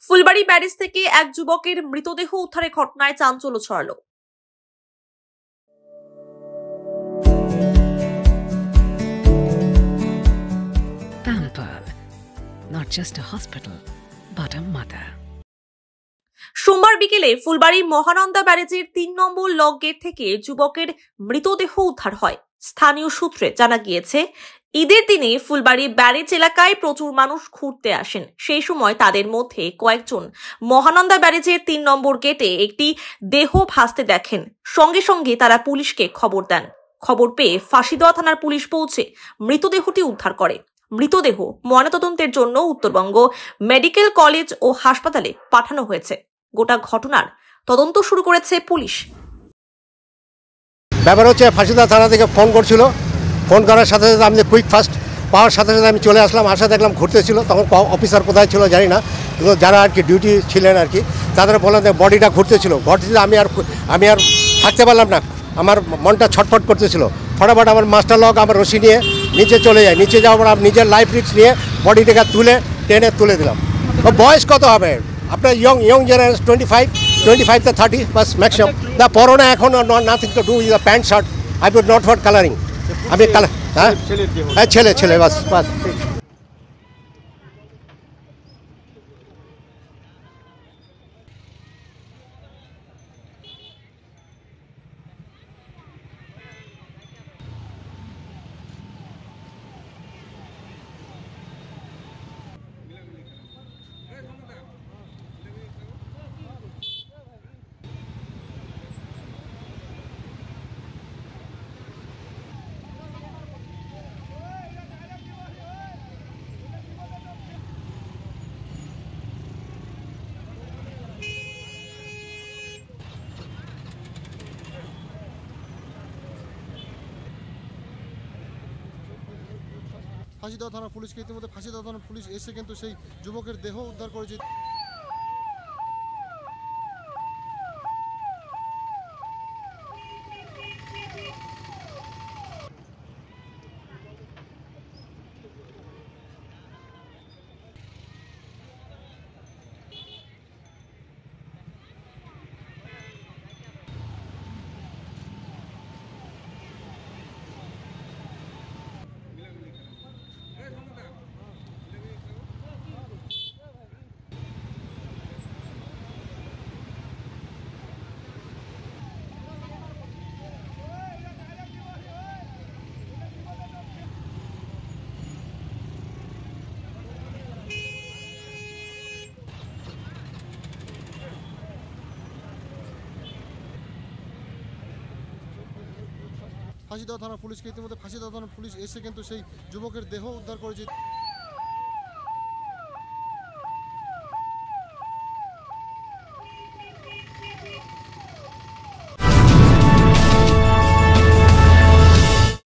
Phulbari barrage থেকে এক যুবকের মৃতদেহ উদ্ধারের ঘটনায় চাঞ্চল্য ছড়ালো। Pampered, not just a hospital, but a mother. সোমবার বিকেলে ফুলবাড়ী মহানন্দা ব্যারেজের ৩ নম্বর লক গেট থেকে যুবকের মৃতদেহ উদ্ধার হয়। স্থানীয় সূত্রে জানা গিয়েছে, ঈদের দিনে ফুলবাড়ী ব্যারেজ এলাকায় প্রচুর মানুষ ঘুরতে আসেন। সেই সময় তাদের মধ্যে কয়েকজন মহানন্দা ব্যারেজের ৩ নম্বর গেটে একটি দেহ ভাসতে দেখেন। সঙ্গে সঙ্গে তারা পুলিশকে খবর দেন। খবর পেয়ে ফাঁসিদেওয়া থানার পুলিশ পৌঁছে মৃতদেহটি উদ্ধার করে। মৃতদেহ ময়নাতদন্তের জন্য উত্তরবঙ্গ মেডিকেল কলেজ ও হাসপাতালে পাঠানো হয়েছে। গোটা ঘটনার তদন্ত শুরু করেছে পুলিশ। ব্যাপার হচ্ছে ফাঁসিদেওয়া থানা থেকে ফোন করছিল, ফোন করার সাথে সাথে আমি কুইক ফাস্ট পাওয়ার সাথে সাথে আমি চলে আসলাম। আসা দেখলাম ঘুরতেছিল, তখন অফিসার কোথায় ছিল জানি না, কিন্তু যারা আর কি ডিউটি ছিলেন আর কি তাদের বললেন যে বডিটা ঘুরতেছিল। আমি আর থাকতে পারলাম না, আমার মনটা ছটফট করতেছিল। ফটাফট আমার মাস্টার লক আমার রশি নিয়ে নিচে চলে যায়। নিচে যাওয়ার পর নিজের লাইফ রিস্ক নিয়ে বডিটাকে টেনে তুলে দিলাম। বয়স কত হবে আপনার? ইয়ং জেনারেশন 25 to 30 বাস ম্যাক্সিমাম। দ্য পরোনা এখন nothing to do with pant shirt. I would not for colouring. আমি হ্যাঁ ছেলে বাস। ফাঁসিদেওয়া থানা পুলিশকে ইতিমধ্যে ফাঁসিদেওয়া থানা পুলিশ এসে কিন্তু সেই যুবকের দেহ উদ্ধার করেছে। ফাঁসিদেওয়া থানা পুলিশকে ইতিমধ্যে ফাঁসিদেওয়া থানা পুলিশ এসে কিন্তু সেই যুবকের দেহ উদ্ধার করেছে।